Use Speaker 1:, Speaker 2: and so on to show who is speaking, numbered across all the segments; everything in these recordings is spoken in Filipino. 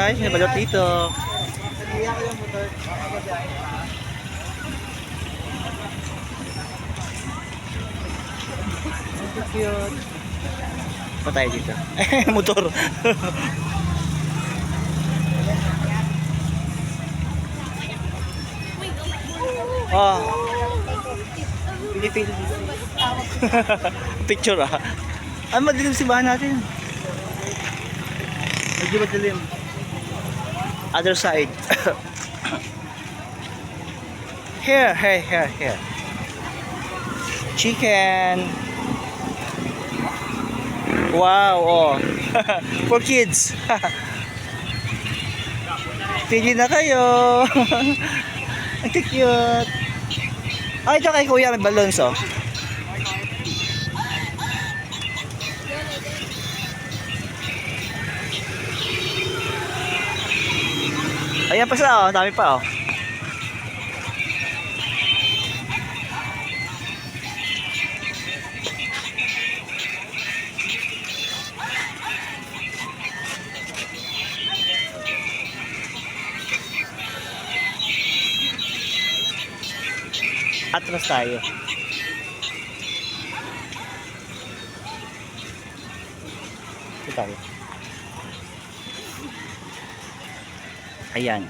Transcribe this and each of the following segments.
Speaker 1: guys, may balot dito. Cute. Pa tayo dito. Motor. Oh. Pilipili. Picture ah. Ay, madilim si bahan natin. Medyo madilim. Other side. Here. Chicken. Wow, oh. For kids. Pili na kayo. Ang cute. Ah, ito kay kuya, may balloons, oh. Ayan pa sila, oh. Dami pa, oh. Atras tayo. Ito tayo. Ayan.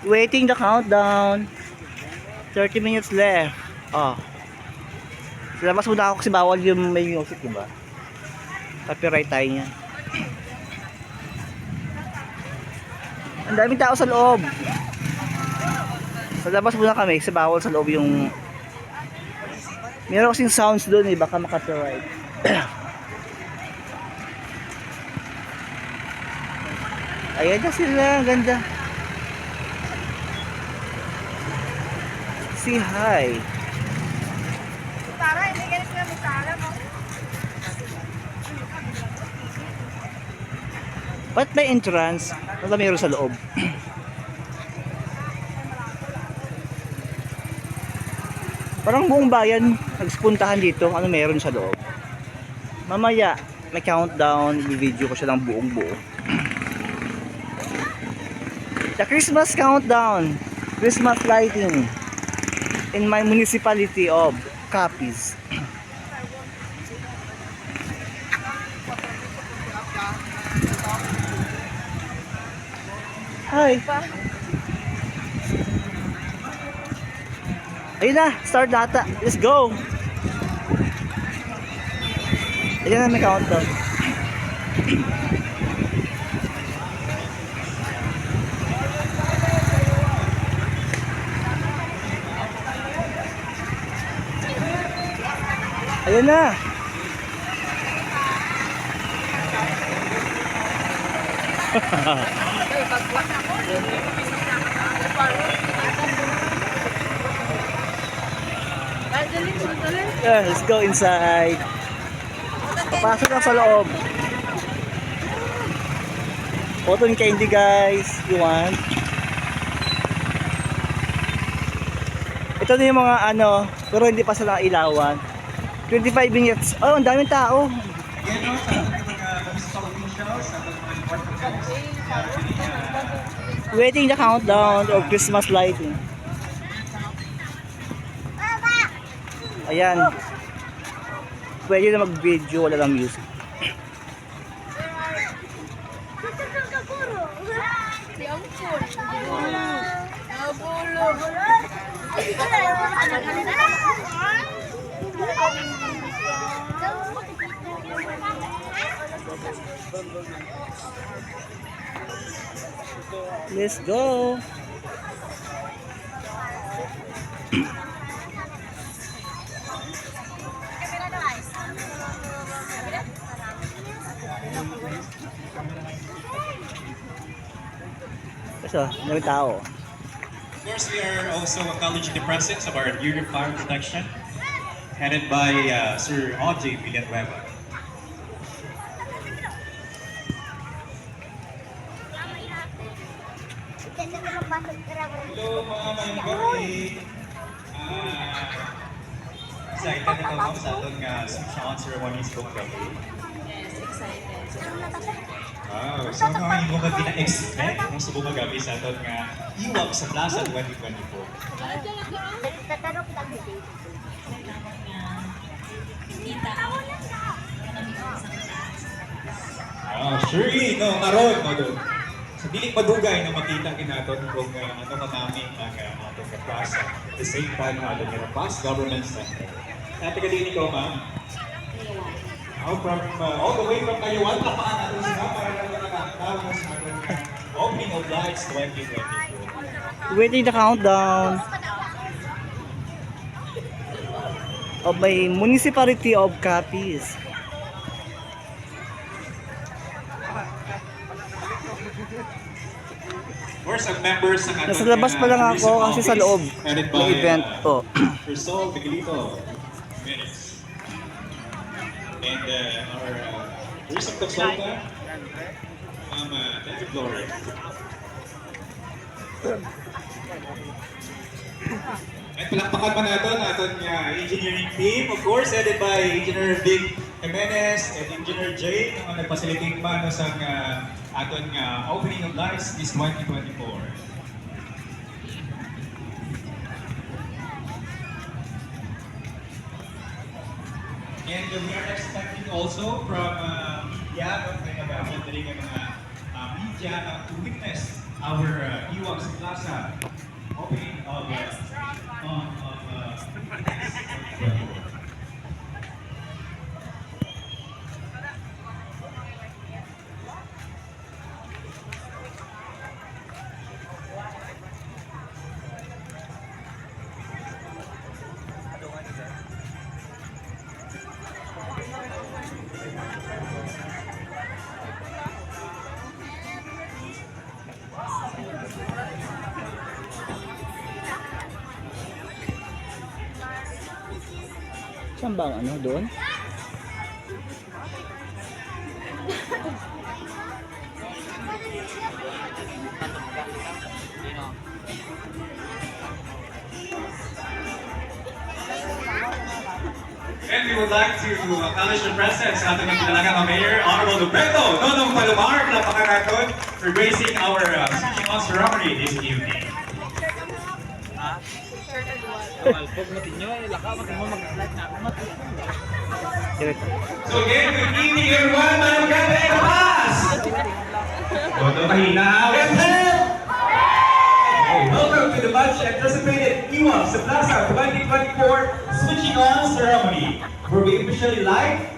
Speaker 1: Waiting the countdown. 30 minutes left. Oh. Sa labas muna ako kasi bawal yung may music, diba? Copyright tayo niyan. Ang daming tao sa loob. Sa labas muna kami kasi bawal sa loob yung... Meron kasing sounds doon eh, baka makapiright. Ayan na sila, ang ganda. Say hi.
Speaker 2: Para hindi ka sila magtala mo.
Speaker 1: Ba't may entrance? Wala meron sa loob. Parang buong bayan nagspuntahan dito. Ano meron sa loob? Mamaya may countdown. I-video ko siya ng buong buo. The Christmas countdown. Christmas lighting. In my municipality of Capiz. Hi. Ayun na, start data. Let's go. Ayun na, may countdown. Ayun na. Yeah, let's go inside. Papasok lang sa loob. Cotton candy guys. You want? Ito na yung mga ano, pero hindi pa sila ilawan. 25 minutes. Oh, ang daming tao. Waiting the countdown of Christmas lighting. Ayan. Pwede na mag-video, wala lang music. Let's go. So, may tao.
Speaker 3: Of course, we are also acknowledging the presence of our Bureau of Fire Protection, headed by Sir Audrey Villanueva. Hello mga mayang excited na ka ma'am sa atong switch-on ceremony sa gabi.
Speaker 2: Yes, excited.
Speaker 3: Wow, so mga hindi mo ba gina-expect kung sa buong gabi sa atong iwak sa Plaza 2024? Sure no, karon no doon. Sa diling madugay na makita kinaton kung ano manami ang atong plaza. At the same time, atong Past Government Center. Dati ka din ikaw, ma'am? All the way from Taiwan, tapaan natin sila para lang nakakatawa sa atong opening of lights 2024.
Speaker 1: Waiting the countdown of my municipality of Capiz.
Speaker 3: Or sa members ng
Speaker 1: Nasa labas pa lang ako kasi sa loob ng event to.
Speaker 3: Cristol Miguelito minutes. And our tourism consultant, David Gloria. At palakpakan pa natin aton engineering team, of course, headed by Engineer Vic Jimenez and Engineer Jay, na nag-facilitate pa sa aton opening of lights this 2024. And we are expecting also from media, mga media to witness our Iwak sa Plaza opening of
Speaker 1: Saan ba ang ano doon?
Speaker 3: And we would like to acknowledge the presence sa ating pinalagang Mayor, Honorable Dupreto, Nonong Palomar, lapakan natin for gracing our switching on ceremony this evening. So again, good evening everyone, Manong Gabi, Kapas! Boto kahina, welcome to the much anticipated Iwak sa Plaza 2024 Switching On Ceremony, where we officially light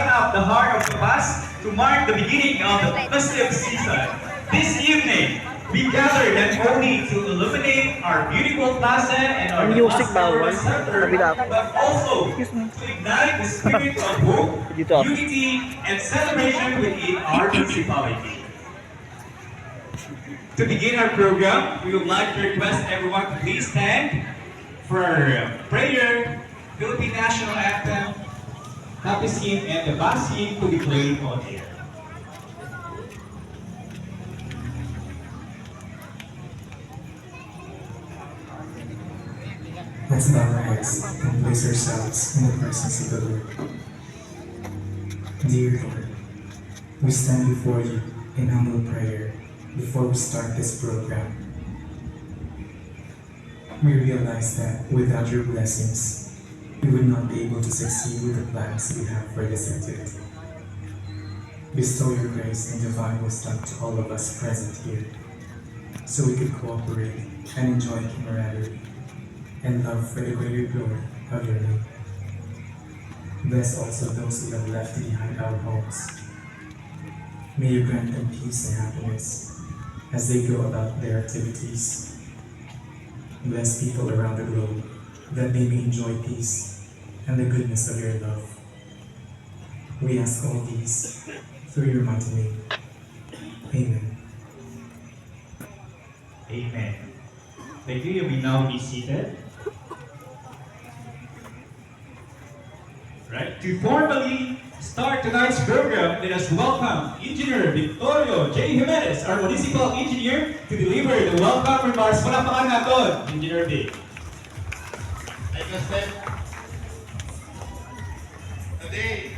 Speaker 3: up the heart of Kapas to mark the beginning of the festive season. This evening, we gather not only to illuminate our beautiful plaza and our
Speaker 1: Music
Speaker 3: Government
Speaker 1: bawal.
Speaker 3: Center,
Speaker 1: Kabila ako.
Speaker 3: but also to ignite the spirit of hope,
Speaker 1: Dito ako.
Speaker 3: unity, and celebration within our municipality. To begin our program, we would like to request everyone to please stand for prayer, Philippine National Anthem, Happy Hymn, and the Bass Hymn to be played on air.
Speaker 4: Let's bow our heads and place ourselves in the presence of the Lord. Dear Lord, we stand before you in humble prayer before we start this program. We realize that without your blessings, we would not be able to succeed with the plans we have for this activity. Bestow your grace and divine wisdom to all of us present here, so we could cooperate and enjoy camaraderie and love for the greater glory of your name. Bless also those who have left behind our homes. May you grant them peace and happiness as they go about their activities. Bless people around the globe that they may enjoy peace and the goodness of your love. We ask all these through your mighty name. Amen.
Speaker 3: Amen. Thank you. You may now be seated. Right? To formally start tonight's program, let us welcome Engineer Victorio J. Jimenez, our municipal engineer, to deliver the welcome remarks. Palakpakan natin, Engineer Vic.
Speaker 5: Thank you, Steph. Today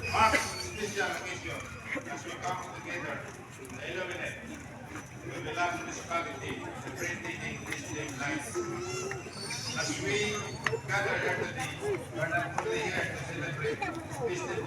Speaker 5: marks a special occasion as we come together to illuminate the beloved municipality the breathtaking Christian life. As we gather here today, we are not only here to celebrate Christian